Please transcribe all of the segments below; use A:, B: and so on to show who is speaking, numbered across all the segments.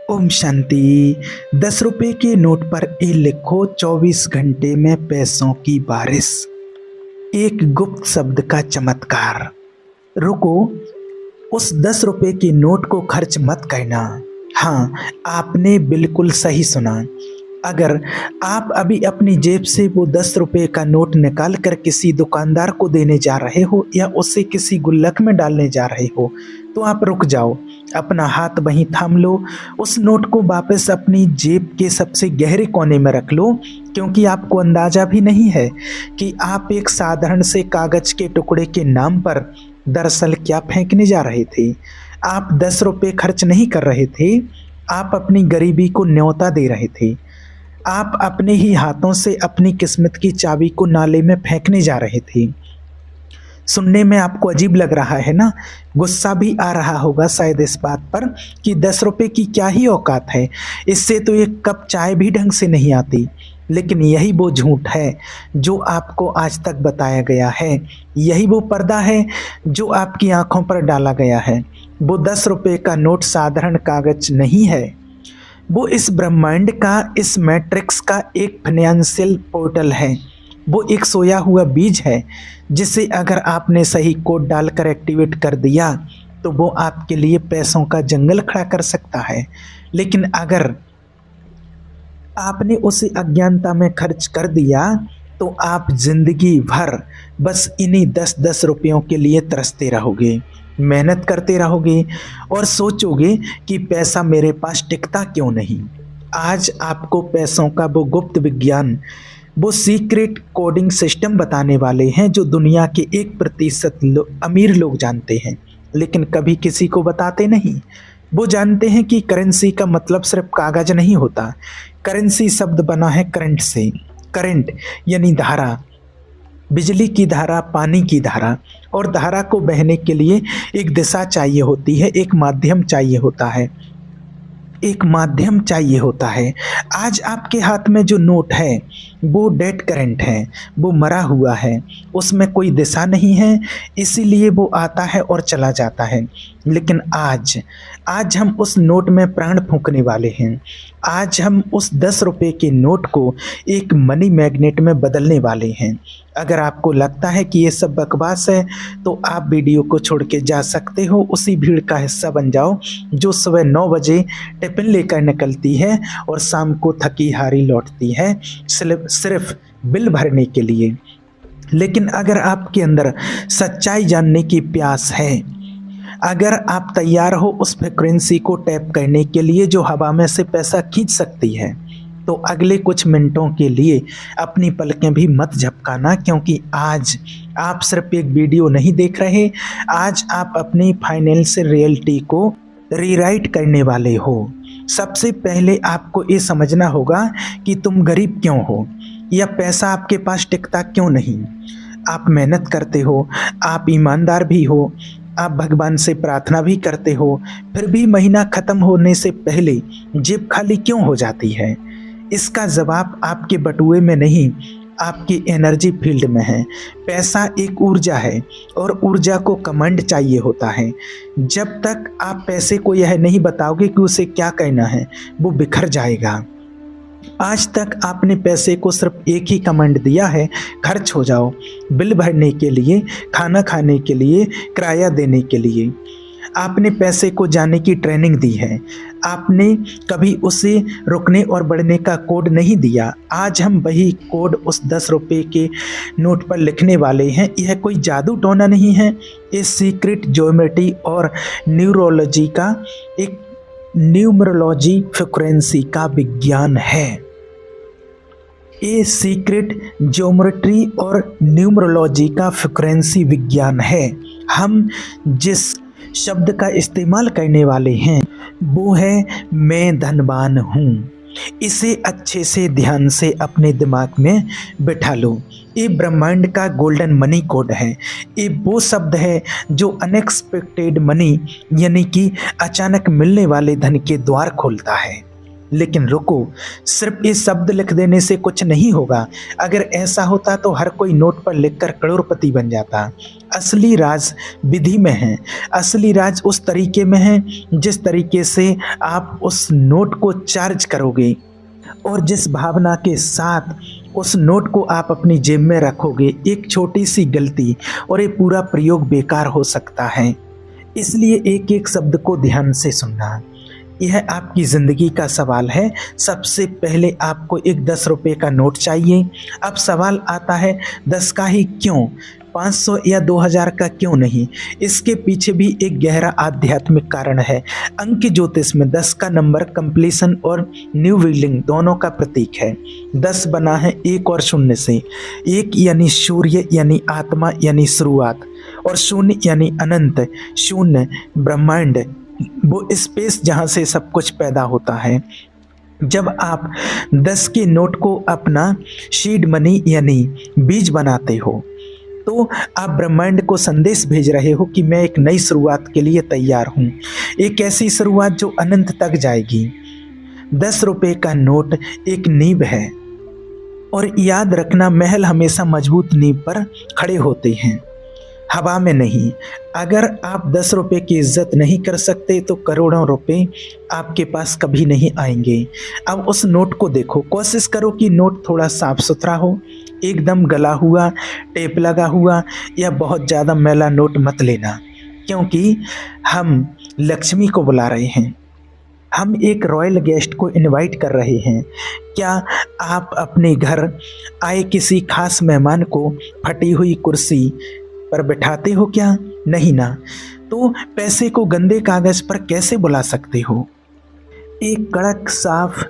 A: ओम शांति। 10 रुपए के नोट पर ये लिखो 24 घंटे में पैसों की बारिश। एक गुप्त शब्द का चमत्कार। रुको, उस 10 रुपए के नोट को खर्च मत करना। हाँ, आपने बिल्कुल सही सुना। अगर आप अभी अपनी जेब से वो 10 रुपए का नोट निकाल कर किसी दुकानदार को देने जा रहे हो या उसे किसी गुल्लक में डालने जा रहे हो, तो आप रुक जाओ, अपना हाथ वहीं थाम लो, उस नोट को वापस अपनी जेब के सबसे गहरे कोने में रख लो, क्योंकि आपको अंदाजा भी नहीं है कि आप एक साधारण से कागज के टुकड़े के नाम पर दरअसल क्या फेंकने जा रहे थे। आप 10 रुपए खर्च नहीं कर रहे थे, आप अपनी गरीबी को न्योता दे रहे थे। आप अपने ही हाथों से अपनी किस्मत की चाबी को नाले में फेंकने जा रहे थे। सुनने में आपको अजीब लग रहा है ना, गुस्सा भी आ रहा होगा शायद इस बात पर कि 10 रुपए की क्या ही औकात है, इससे तो एक कप चाय भी ढंग से नहीं आती। लेकिन यही वो झूठ है जो आपको आज तक बताया गया है, यही वो पर्दा है जो आपकी आंखों पर डाला गया है। वो 10 रुपए का नोट साधारण कागज नहीं है, वो इस ब्रह्मांड का, इस मैट्रिक्स का एक फाइनेंशियल पोर्टल है। वो एक सोया हुआ बीज है जिसे अगर आपने सही कोड डालकर एक्टिवेट कर दिया तो वो आपके लिए पैसों का जंगल खड़ा कर सकता है। लेकिन अगर आपने उसे अज्ञानता में खर्च कर दिया तो आप जिंदगी भर बस इन्हीं 10-10 रुपयों के लिए तरसते रहोगे, मेहनत करते रहोगे और सोचोगे कि पैसा मेरे पास टिकता क्यों नहीं। आज आपको पैसों का वो गुप्त विज्ञान, वो सीक्रेट कोडिंग सिस्टम बताने वाले हैं जो दुनिया के 1% अमीर लोग जानते हैं, लेकिन कभी किसी को बताते नहीं। वो जानते हैं कि करेंसी का मतलब सिर्फ कागज नहीं होता। करेंसी शब्द बना है करंट से। करंट यानी धारा, बिजली की धारा, पानी की धारा, और धारा को बहने के लिए एक दिशा चाहिए होती है, एक माध्यम चाहिए होता है, एक माध्यम चाहिए होता है। आज आपके हाथ में जो नोट है वो डेड करंट है, वो मरा हुआ है, उसमें कोई दिशा नहीं है, इसीलिए वो आता है और चला जाता है। लेकिन आज हम उस नोट में प्राण फूंकने वाले हैं। आज हम उस 10 रुपए के नोट को एक मनी मैग्नेट में बदलने वाले हैं। अगर आपको लगता है कि ये सब बकवास है तो आप वीडियो को छोड़ के जा सकते हो, उसी भीड़ का हिस्सा बन जाओ जो सुबह 9 बजे टिफिन लेकर निकलती है और शाम को थकी हारी लौटती है सिर्फ बिल भरने के लिए। लेकिन अगर आपके अंदर सच्चाई जानने की प्यास है, अगर आप तैयार हो उस फ्रीक्वेंसी को टैप करने के लिए जो हवा में से पैसा खींच सकती है, तो अगले कुछ मिनटों के लिए अपनी पलकें भी मत झपकाना, क्योंकि आज आप सिर्फ एक वीडियो नहीं देख रहे, आज आप अपनी फाइनेंशियल रियलिटी को रीराइट करने वाले हो। सबसे पहले आपको ये समझना होगा कि तुम गरीब क्यों हो या पैसा आपके पास टिकता क्यों नहीं। आप मेहनत करते हो, आप ईमानदार भी हो, आप भगवान से प्रार्थना भी करते हो, फिर भी महीना ख़त्म होने से पहले जेब खाली क्यों हो जाती है? इसका जवाब आपके बटुए में नहीं, आपकी एनर्जी फील्ड में है। पैसा एक ऊर्जा है और ऊर्जा को कमांड चाहिए होता है। जब तक आप पैसे को यह नहीं बताओगे कि उसे क्या करना है, वो बिखर जाएगा। आज तक आपने पैसे को सिर्फ एक ही कमांड दिया है, खर्च हो जाओ, बिल भरने के लिए, खाना खाने के लिए, किराया देने के लिए। आपने पैसे को जाने की ट्रेनिंग दी है, आपने कभी उसे रुकने और बढ़ने का कोड नहीं दिया। आज हम वही कोड उस 10 रुपए के नोट पर लिखने वाले हैं। यह कोई जादू टोना नहीं है, ये सीक्रेट ज्योमेट्री और न्यूरोलॉजी का एक न्यूमरोलॉजी फ्रीक्वेंसी का विज्ञान है। ये सीक्रेट ज्योमेट्री और न्यूमरोलॉजी का फ्रीक्वेंसी विज्ञान है। हम जिस शब्द का इस्तेमाल करने वाले हैं वो है मैं धनवान हूँ। इसे अच्छे से ध्यान से अपने दिमाग में बिठा लो। ये ब्रह्मांड का गोल्डन मनी कोड है। ये वो शब्द है जो अनएक्सपेक्टेड मनी यानी कि अचानक मिलने वाले धन के द्वार खोलता है। लेकिन रुको, सिर्फ ये शब्द लिख देने से कुछ नहीं होगा। अगर ऐसा होता तो हर कोई नोट पर लिखकर करोड़पति बन जाता। असली राज विधि में है। असली राज उस तरीके में है जिस तरीके से आप उस नोट को चार्ज करोगे और जिस भावना के साथ उस नोट को आप अपनी जेब में रखोगे। एक छोटी सी गलती और ये पूरा प्रयोग बेकार हो सकता है। इसलिए एक एक शब्द को ध्यान से सुनना। यह आपकी ज़िंदगी का सवाल है। सबसे पहले आपको एक 10 रुपये का नोट चाहिए। अब सवाल आता है 10 का ही क्यों, 500 या 2000 का क्यों नहीं? इसके पीछे भी एक गहरा आध्यात्मिक कारण है। अंक ज्योतिष में 10 का नंबर कंप्लीशन और न्यू बिल्डिंग दोनों का प्रतीक है। 10 बना है 1 और 0 से। 1 यानी सूर्य यानी आत्मा यानी शुरुआत, और 0 यानी अनंत, शून्य ब्रह्मांड, वो स्पेस जहाँ से सब कुछ पैदा होता है। जब आप 10 के नोट को अपना सीड मनी यानी बीज बनाते हो तो आप ब्रह्मांड को संदेश भेज रहे हो कि मैं एक नई शुरुआत के लिए तैयार हूँ। एक ऐसी शुरुआत जो अनंत तक जाएगी। 10 रुपये का नोट एक नींव है, और याद रखना, महल हमेशा मजबूत नींव पर खड़े होते हैं, हवा में नहीं। अगर आप 10 रुपये की इज्जत नहीं कर सकते तो करोड़ों रुपए आपके पास कभी नहीं आएंगे। अब उस नोट को देखो, कोशिश करो कि नोट थोड़ा साफ सुथरा हो। एकदम गला हुआ, टेप लगा हुआ या बहुत ज़्यादा मैला नोट मत लेना, क्योंकि हम लक्ष्मी को बुला रहे हैं। हम एक रॉयल गेस्ट को इनवाइट कर रहे हैं। क्या आप अपने घर आए किसी खास मेहमान को फटी हुई कुर्सी पर बिठाते हो क्या? नहीं ना। तो पैसे को गंदे कागज पर कैसे बुला सकते हो? एक कड़क साफ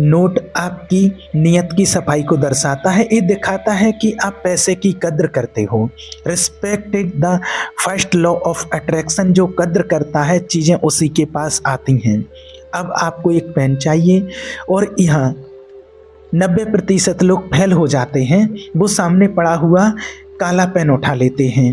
A: नोट आपकी नियत की सफाई को दर्शाता है। ये दिखाता है कि आप पैसे की कद्र करते हो। Respect is the first law of attraction. जो कद्र करता है चीज़ें उसी के पास आती हैं। अब आपको एक पेन चाहिए, और यहाँ 90% लोग फेल हो जाते हैं। वो सामने पड़ा हुआ काला पेन उठा लेते हैं।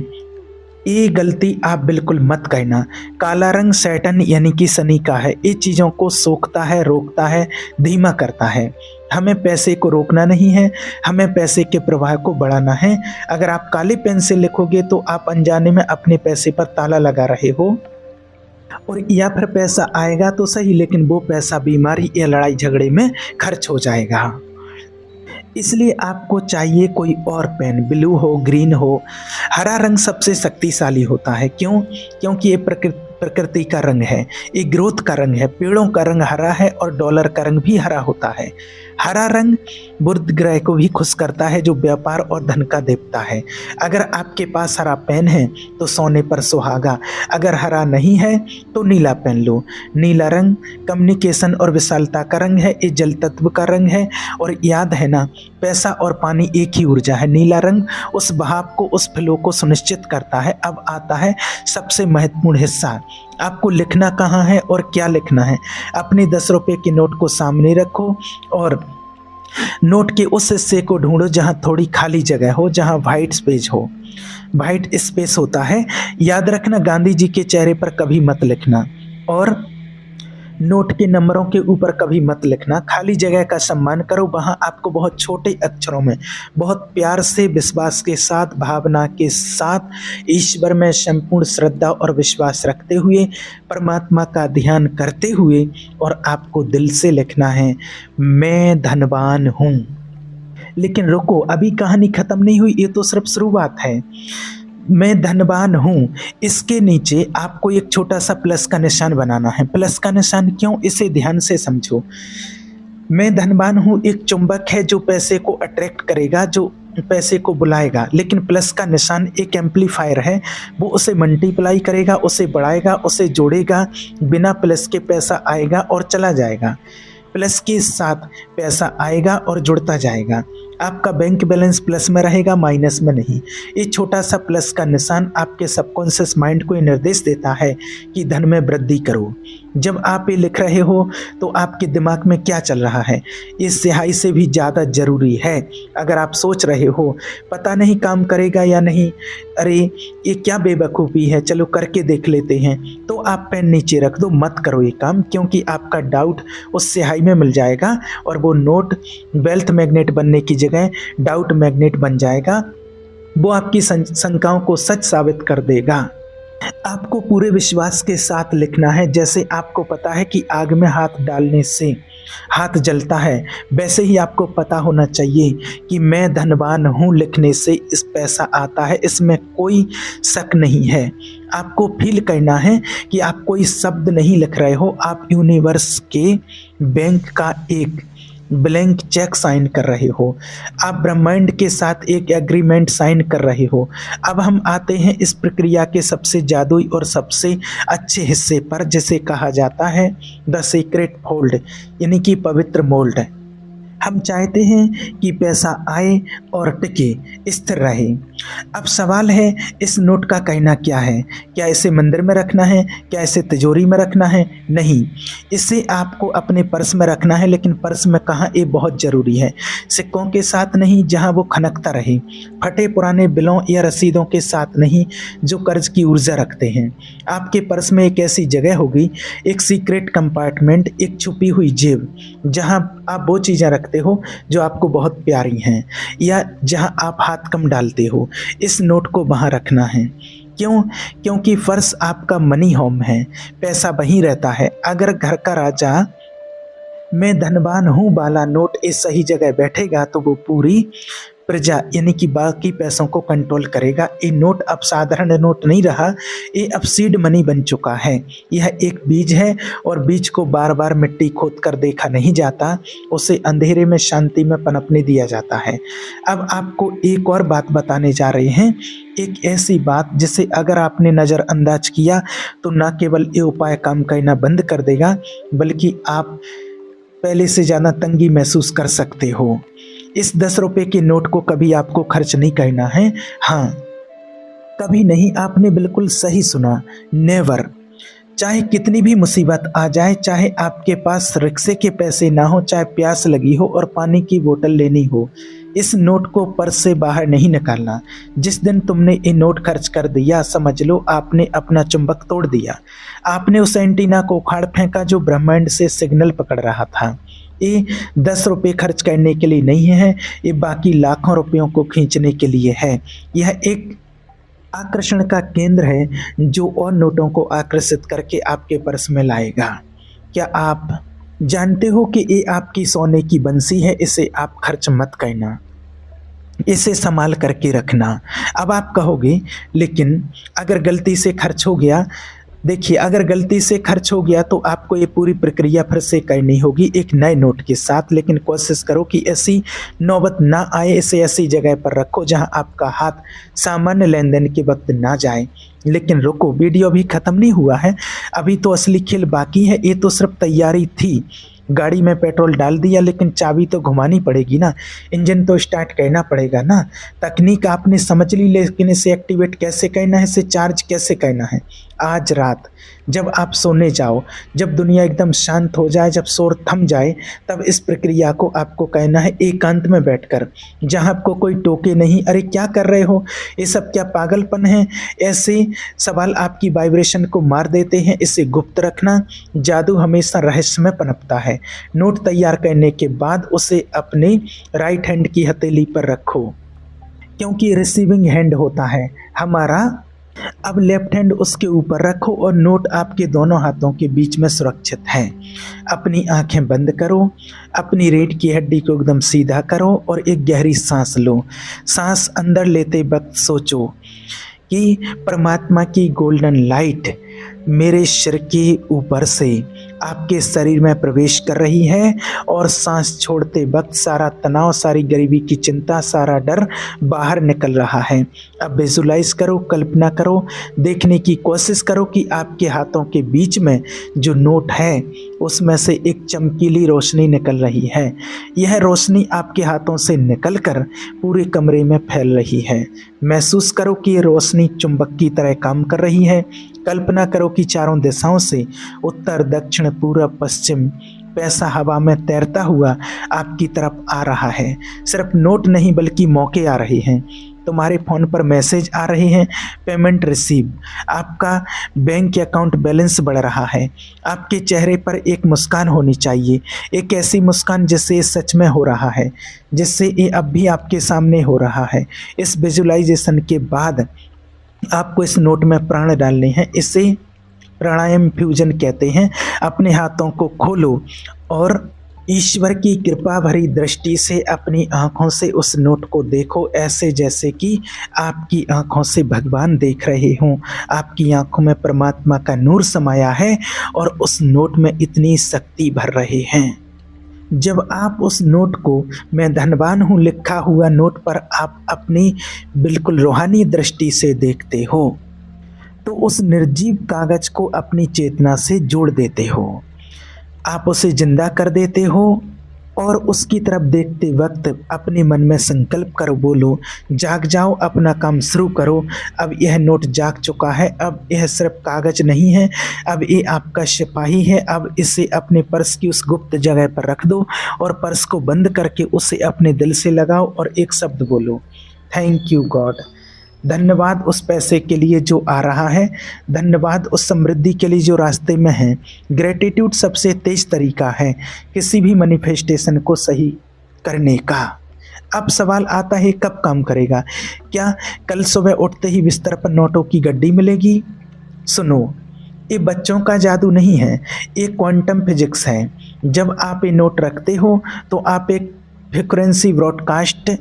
A: ये गलती आप बिल्कुल मत करना। काला रंग सैटर्न यानी कि शनि का है। ये चीज़ों को सोखता है, रोकता है, धीमा करता है। हमें पैसे को रोकना नहीं है, हमें पैसे के प्रवाह को बढ़ाना है। अगर आप काले पेन से लिखोगे तो आप अनजाने में अपने पैसे पर ताला लगा रहे हो, और या फिर पैसा आएगा तो सही, लेकिन वो पैसा बीमारी या लड़ाई झगड़े में खर्च हो जाएगा। इसलिए आपको चाहिए कोई और पेन, ब्लू हो, ग्रीन हो। हरा रंग सबसे शक्तिशाली होता है। क्यों? क्योंकि ये प्रकृति का रंग है, ये ग्रोथ का रंग है। पेड़ों का रंग हरा है और डॉलर का रंग भी हरा होता है। हरा रंग बुध ग्रह को भी खुश करता है, जो व्यापार और धन का देवता है। अगर आपके पास हरा पेन है तो सोने पर सुहागा। अगर हरा नहीं है तो नीला पेन लो। नीला रंग कम्युनिकेशन और विशालता का रंग है, ये जल तत्व का रंग है। और याद है ना, पैसा और पानी एक ही ऊर्जा है। नीला रंग उस बहाव को, उस फ्लो को सुनिश्चित करता है। अब आता है सबसे महत्वपूर्ण हिस्सा। आपको लिखना कहाँ है और क्या लिखना है? अपने 10 रुपये के नोट को सामने रखो और नोट के उस हिस्से को ढूंढो जहाँ थोड़ी खाली जगह हो, जहाँ वाइट स्पेस हो। वाइट स्पेस होता है, याद रखना, गांधी जी के चेहरे पर कभी मत लिखना, और नोट के नंबरों के ऊपर कभी मत लिखना। खाली जगह का सम्मान करो। वहाँ आपको बहुत छोटे अक्षरों में, बहुत प्यार से, विश्वास के साथ, भावना के साथ, ईश्वर में संपूर्ण श्रद्धा और विश्वास रखते हुए, परमात्मा का ध्यान करते हुए, और आपको दिल से लिखना है, मैं धनवान हूँ। लेकिन रुको, अभी कहानी खत्म नहीं हुई, ये तो सिर्फ शुरुआत है। मैं धनवान हूँ, इसके नीचे आपको एक छोटा सा प्लस का निशान बनाना है। प्लस का निशान क्यों? इसे ध्यान से समझो। मैं धनवान हूँ एक चुंबक है जो पैसे को अट्रैक्ट करेगा, जो पैसे को बुलाएगा। लेकिन प्लस का निशान एक एम्पलीफायर है, वो उसे मल्टीप्लाई करेगा, उसे बढ़ाएगा, उसे जोड़ेगा। बिना प्लस के पैसा आएगा और चला जाएगा, प्लस के साथ पैसा आएगा और जुड़ता जाएगा। आपका बैंक बैलेंस प्लस में रहेगा, माइनस में नहीं। ये छोटा सा प्लस का निशान आपके सबकॉन्शियस माइंड को ये निर्देश देता है कि धन में वृद्धि करो। जब आप ये लिख रहे हो तो आपके दिमाग में क्या चल रहा है, ये स्याही से भी ज़्यादा ज़रूरी है। अगर आप सोच रहे हो पता नहीं काम करेगा या नहीं, अरे ये क्या बेवकूफ़ी है, चलो करके देख लेते हैं, तो आप पेन नीचे रख दो, मत करो ये काम, क्योंकि आपका डाउट उस स्याही में मिल जाएगा और वो नोट वेल्थ मैग्नेट बनने की जगह डाउट मैग्नेट बन जाएगा। वो आपकी शंकाओं को सच साबित कर देगा। आपको पूरे विश्वास के साथ लिखना है, जैसे आपको पता है कि आग में हाथ डालने से हाथ जलता है, वैसे ही आपको पता होना चाहिए कि मैं धनवान हूँ लिखने से इस पैसा आता है, इसमें कोई शक नहीं है। आपको फील करना है कि आप कोई शब्द नहीं लिख रहे हो, आप यूनिवर्स के बैंक का एक ब्लैंक चेक साइन कर रहे हो, आप ब्रह्मांड के साथ एक एग्रीमेंट साइन कर रहे हो। अब हम आते हैं इस प्रक्रिया के सबसे जादुई और सबसे अच्छे हिस्से पर, जिसे कहा जाता है द सीक्रेट फोल्ड, यानी कि पवित्र मोल्ड। हम चाहते हैं कि पैसा आए और टिके, स्थिर रहे। अब सवाल है इस नोट का कहना क्या है? क्या इसे मंदिर में रखना है? क्या इसे तिजोरी में रखना है? नहीं, इसे आपको अपने पर्स में रखना है। लेकिन पर्स में कहाँ, ये बहुत ज़रूरी है। सिक्कों के साथ नहीं, जहाँ वो खनकता रहे। फटे पुराने बिलों या रसीदों के साथ नहीं, जो कर्ज की ऊर्जा रखते हैं। आपके पर्स में एक ऐसी जगह होगी, एक सीक्रेट कंपार्टमेंट, एक छुपी हुई जेब, जहाँ आप वो चीज़ें रखते हो जो आपको बहुत प्यारी हैं, या जहाँ आप हाथ कम डालते हो। इस नोट को वहाँ रखना है। क्यों? क्योंकि फर्श आपका मनी होम है, पैसा वहीं रहता है। अगर घर का राजा मैं धनवान हूँ वाला नोट इस सही जगह बैठेगा तो वो पूरी प्रजा यानी कि बाकी पैसों को कंट्रोल करेगा। ये नोट अब साधारण नोट नहीं रहा, ये अब सीड मनी बन चुका है। यह एक बीज है और बीज को बार बार मिट्टी खोद कर देखा नहीं जाता, उसे अंधेरे में शांति में पनपने दिया जाता है। अब आपको एक और बात बताने जा रहे हैं, एक ऐसी बात जिसे अगर आपने नज़रअंदाज किया तो न केवल ये उपाय काम करना बंद कर देगा, बल्कि आप पहले से ज़्यादा तंगी महसूस कर सकते हो। इस 10 रुपये के नोट को कभी आपको खर्च नहीं करना है। हाँ, कभी नहीं, आपने बिल्कुल सही सुना, नेवर। चाहे कितनी भी मुसीबत आ जाए, चाहे आपके पास रिक्शे के पैसे ना हो, चाहे प्यास लगी हो और पानी की बोतल लेनी हो, इस नोट को पर्स से बाहर नहीं निकालना। जिस दिन तुमने ये नोट खर्च कर दिया, समझ लो आपने अपना चुंबक तोड़ दिया। आपने उस एंटीना को उखाड़ फेंका जो ब्रह्मांड से सिग्नल पकड़ रहा था। ये 10 रुपये खर्च करने के लिए नहीं है, ये बाकी लाखों रुपयों को खींचने के लिए है। यह एक आकर्षण का केंद्र है जो और नोटों को आकर्षित करके आपके पर्स में लाएगा। क्या आप जानते हो कि ये आपकी सोने की बंसी है? इसे आप खर्च मत करना, इसे संभाल करके रखना। अब आप कहोगे लेकिन अगर गलती से खर्च हो गया, देखिए अगर गलती से खर्च हो गया तो आपको ये पूरी प्रक्रिया फिर से करनी होगी एक नए नोट के साथ। लेकिन कोशिश करो कि ऐसी नौबत ना आए, इसे ऐसी जगह पर रखो जहां आपका हाथ सामान्य लेन देन के वक्त ना जाए। लेकिन रुको, वीडियो अभी ख़त्म नहीं हुआ है, अभी तो असली खेल बाकी है। ये तो सिर्फ तैयारी थी। गाड़ी में पेट्रोल डाल दिया, लेकिन चाबी तो घुमानी पड़ेगी ना, इंजन तो स्टार्ट करना पड़ेगा ना। तकनीक आपने समझ ली, लेकिन इसे एक्टिवेट कैसे करना है, इसे चार्ज कैसे करना है? आज रात जब आप सोने जाओ, जब दुनिया एकदम शांत हो जाए, जब शोर थम जाए, तब इस प्रक्रिया को आपको कहना है एकांत में बैठकर, जहां आपको कोई टोके नहीं, अरे क्या कर रहे हो, ये सब क्या पागलपन है। ऐसे सवाल आपकी वाइब्रेशन को मार देते हैं। इसे गुप्त रखना। जादू हमेशा रहस्य में पनपता है। नोट तैयार करने के बाद उसे अपने राइट हैंड की हथेली पर रखो, क्योंकि रिसीविंग हैंड होता है हमारा। अब लेफ्ट हैंड उसके ऊपर रखो और नोट आपके दोनों हाथों के बीच में सुरक्षित है। अपनी आंखें बंद करो, अपनी रीढ़ की हड्डी को एकदम सीधा करो और एक गहरी सांस लो। सांस अंदर लेते वक्त सोचो कि परमात्मा की गोल्डन लाइट मेरे सिर के ऊपर से आपके शरीर में प्रवेश कर रही है और सांस छोड़ते वक्त सारा तनाव, सारी गरीबी की चिंता, सारा डर बाहर निकल रहा है। अब विजुलाइज करो, कल्पना करो, देखने की कोशिश करो कि आपके हाथों के बीच में जो नोट है उसमें से एक चमकीली रोशनी निकल रही है। यह रोशनी आपके हाथों से निकलकर पूरे कमरे में फैल रही है। महसूस करो कि ये रोशनी चुंबक की तरह काम कर रही है। कल्पना करो कि चारों दिशाओं से, उत्तर, दक्षिण, पूरब, पश्चिम, पैसा हवा में तैरता हुआ आपकी तरफ आ रहा है। सिर्फ नोट नहीं बल्कि मौके आ रहे हैं। तुम्हारे फ़ोन पर मैसेज आ रहे हैं, पेमेंट रिसीव, आपका बैंक अकाउंट बैलेंस बढ़ रहा है। आपके चेहरे पर एक मुस्कान होनी चाहिए, एक ऐसी मुस्कान जिससे ये सच में हो रहा है, जिससे ये अब भी आपके सामने हो रहा है। इस विजुलाइजेशन के बाद आपको इस नोट में प्राण डालने हैं। इसे प्राणायाम फ्यूजन कहते हैं। अपने हाथों को खोलो और ईश्वर की कृपा भरी दृष्टि से अपनी आँखों से उस नोट को देखो, ऐसे जैसे कि आपकी आँखों से भगवान देख रहे हों। आपकी आँखों में परमात्मा का नूर समाया है और उस नोट में इतनी शक्ति भर रहे हैं। जब आप उस नोट को मैं धनवान हूँ लिखा हुआ नोट पर आप अपनी बिल्कुल रूहानी दृष्टि से देखते हो, तो उस निर्जीव कागज को अपनी चेतना से जोड़ देते हो। आप उसे जिंदा कर देते हो और उसकी तरफ देखते वक्त अपने मन में संकल्प करो, बोलो जाग जाओ, अपना काम शुरू करो। अब यह नोट जाग चुका है, अब यह सिर्फ कागज नहीं है, अब ये आपका सिपाही है। अब इसे अपने पर्स की उस गुप्त जगह पर रख दो और पर्स को बंद करके उसे अपने दिल से लगाओ और एक शब्द बोलो, थैंक यू गॉड। धन्यवाद उस पैसे के लिए जो आ रहा है, धन्यवाद उस समृद्धि के लिए जो रास्ते में है। ग्रेटिट्यूड सबसे तेज तरीका है किसी भी मैनिफेस्टेशन को सही करने का। अब सवाल आता है, कब काम करेगा? क्या कल सुबह उठते ही बिस्तर पर नोटों की गड्डी मिलेगी? सुनो, ये बच्चों का जादू नहीं है, ये क्वांटम फिजिक्स है। जब आप ये नोट रखते हो तो आप एक फ्रीक्वेंसी ब्रॉडकास्ट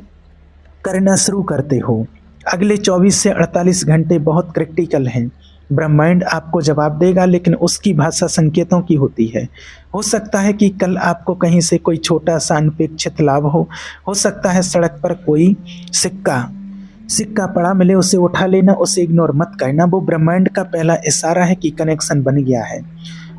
A: करना शुरू करते हो। अगले 24 से 48 घंटे बहुत क्रिटिकल हैं। ब्रह्मांड आपको जवाब देगा, लेकिन उसकी भाषा संकेतों की होती है। हो सकता है कि कल आपको कहीं से कोई छोटा सा अनपेक्षित लाभ हो सकता है सड़क पर कोई सिक्का पड़ा मिले, उसे उठा लेना, उसे इग्नोर मत करना। वो ब्रह्मांड का पहला इशारा है कि कनेक्शन बन गया है।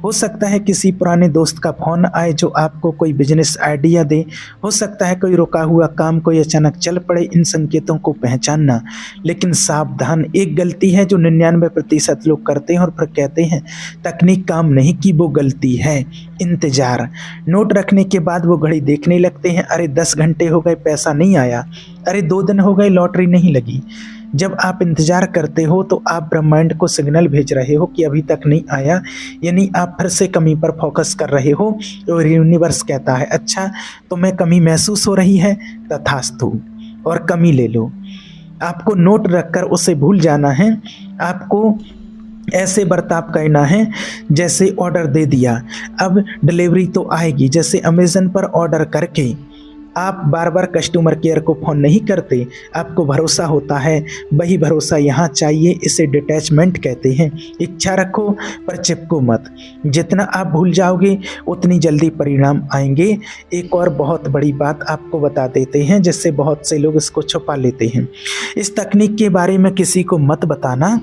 A: हो सकता है किसी पुराने दोस्त का फ़ोन आए जो आपको कोई बिजनेस आइडिया दे। हो सकता है कोई रुका हुआ काम कोई अचानक चल पड़े। इन संकेतों को पहचानना, लेकिन सावधान, एक गलती है जो 99% लोग करते हैं और फिर कहते हैं तकनीक काम नहीं की। वो गलती है इंतज़ार। नोट रखने के बाद वो घड़ी देखने लगते हैं, अरे 10 घंटे हो गए पैसा नहीं आया, अरे 2 दिन हो गए लॉटरी नहीं लगी। जब आप इंतज़ार करते हो तो आप ब्रह्मांड को सिग्नल भेज रहे हो कि अभी तक नहीं आया, यानी आप फिर से कमी पर फोकस कर रहे हो। और यूनिवर्स कहता है अच्छा तुम्हें कमी महसूस हो रही है, तथास्तु, और कमी ले लो। आपको नोट रखकर उसे भूल जाना है। आपको ऐसे बर्ताव करना है जैसे ऑर्डर दे दिया, अब डिलीवरी तो आएगी। जैसे अमेज़न पर ऑर्डर करके आप बार बार कस्टमर केयर को फ़ोन नहीं करते, आपको भरोसा होता है, वही भरोसा यहाँ चाहिए। इसे डिटैचमेंट कहते हैं। इच्छा रखो पर चिपको मत। जितना आप भूल जाओगे उतनी जल्दी परिणाम आएंगे। एक और बहुत बड़ी बात आपको बता देते हैं जिससे बहुत से लोग इसको छुपा लेते हैं। इस तकनीक के बारे में किसी को मत बताना,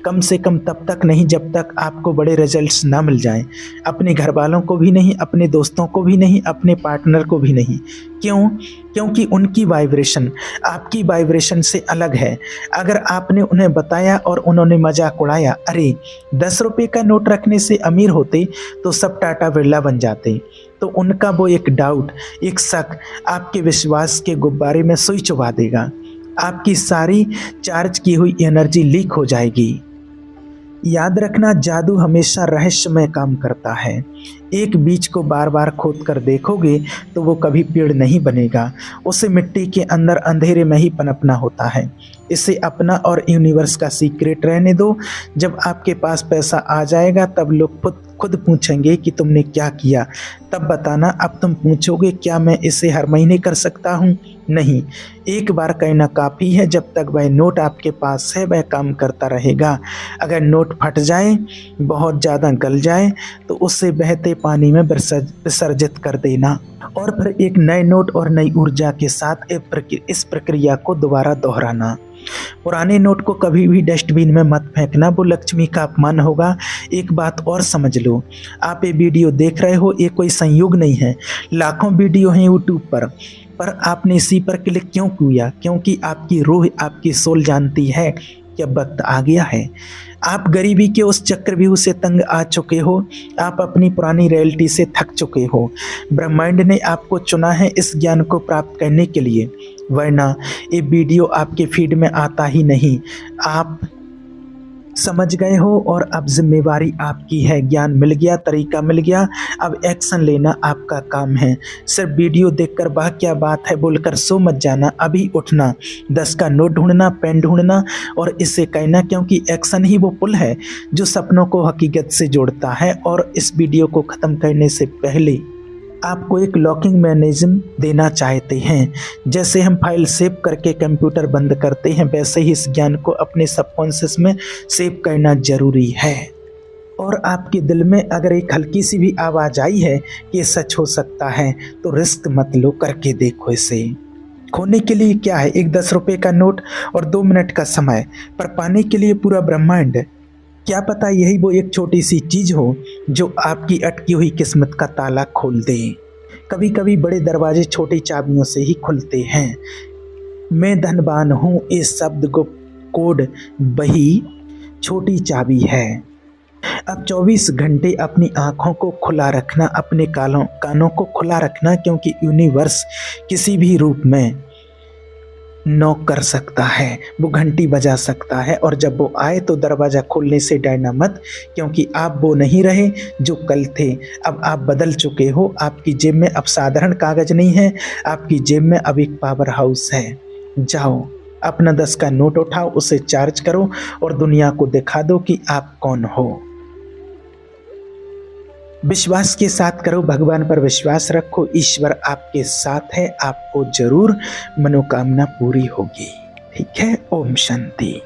A: कम से कम तब तक नहीं जब तक आपको बड़े रिजल्ट्स ना मिल जाएं। अपने घर वालों को भी नहीं, अपने दोस्तों को भी नहीं, अपने पार्टनर को भी नहीं। क्यों? क्योंकि उनकी वाइब्रेशन आपकी वाइब्रेशन से अलग है। अगर आपने उन्हें बताया और उन्होंने मजाक उड़ाया, अरे 10 रुपये का नोट रखने से अमीर होते तो सब टाटा बिरला बन जाते, तो उनका वो एक डाउट, एक शक आपके विश्वास के गुब्बारे में सुई चुभा देगा। आपकी सारी चार्ज की हुई एनर्जी लीक हो जाएगी। याद रखना, जादू हमेशा रहस्यमय काम करता है। एक बीज को बार बार खोद कर देखोगे तो वो कभी पेड़ नहीं बनेगा, उसे मिट्टी के अंदर अंधेरे में ही पनपना होता है। इसे अपना और यूनिवर्स का सीक्रेट रहने दो। जब आपके पास पैसा आ जाएगा तब लोग खुद पूछेंगे कि तुमने क्या किया, तब बताना। अब तुम पूछोगे क्या मैं इसे हर महीने कर सकता हूँ? नहीं, एक बार कहना काफ़ी है। जब तक वह नोट आपके पास है वह काम करता रहेगा। अगर नोट फट जाए, बहुत ज़्यादा गल जाए, तो उसे बहते पानी में विसर्जित कर देना। और फिर एक नए नोट और नई ऊर्जा के साथ इस प्रक्रिया को दोबारा दोहराना। पुराने नोट को कभी भी डस्टबिन में मत फेंकना, वो लक्ष्मी का अपमान होगा। एक बात और समझ लो, आप ये वीडियो देख रहे हो, ये कोई संयोग नहीं है, लाखों वीडियो हैं यूट्यूब पर आपने इसी पर क्लिक क्यों किया? क्योंकि आपकी रूह, आपकी सोल जानती है कि अब वक्त आ गया है। आप गरीबी के उस चक्रव्यूह से तंग आ चुके हो, आप अपनी पुरानी रियलिटी से थक चुके हो। ब्रह्मांड ने आपको चुना है इस ज्ञान को प्राप्त करने के लिए, वरना ये वीडियो आपके फीड में आता ही नहीं। आप समझ गए हो और अब जिम्मेवारी आपकी है। ज्ञान मिल गया, तरीका मिल गया, अब एक्शन लेना आपका काम है। सिर्फ वीडियो देखकर वाह क्या बात है बोलकर सो मत जाना, अभी उठना, 10 का नोट ढूंढना, पेन ढूंढना और इसे कहना, क्योंकि एक्शन ही वो पुल है जो सपनों को हकीकत से जोड़ता है। और इस वीडियो को ख़त्म करने से पहले आपको एक लॉकिंग मैकेनिज्म देना चाहते हैं। जैसे हम फाइल सेव करके कंप्यूटर बंद करते हैं, वैसे ही इस ज्ञान को अपने सबकॉन्शियस में सेव करना जरूरी है। और आपके दिल में अगर एक हल्की सी भी आवाज़ आई है कि ये सच हो सकता है, तो रिस्क मत लो, करके देखो इसे। खोने के लिए क्या है, एक 10 रुपये का नोट और 2 मिनट का समय, पर पाने के लिए पूरा ब्रह्मांड। क्या पता यही वो एक छोटी सी चीज़ हो जो आपकी अटकी हुई किस्मत का ताला खोल दे। कभी कभी बड़े दरवाजे छोटी चाबियों से ही खुलते हैं। मैं धनवान हूँ, इस शब्द को कोड वही छोटी चाबी है। अब 24 घंटे अपनी आँखों को खुला रखना, अपने कानों को खुला रखना, क्योंकि यूनिवर्स किसी भी रूप में नॉक कर सकता है, वो घंटी बजा सकता है। और जब वो आए तो दरवाज़ा खोलने से डरना मत, क्योंकि आप वो नहीं रहे जो कल थे, अब आप बदल चुके हो। आपकी जेब में अब साधारण कागज़ नहीं है, आपकी जेब में अब एक पावर हाउस है। जाओ अपना 10 का नोट उठाओ, उसे चार्ज करो और दुनिया को दिखा दो कि आप कौन हो। विश्वास के साथ करो, भगवान पर विश्वास रखो, ईश्वर आपके साथ है, आपको जरूर मनोकामना पूरी होगी। ठीक है, ओम शांति।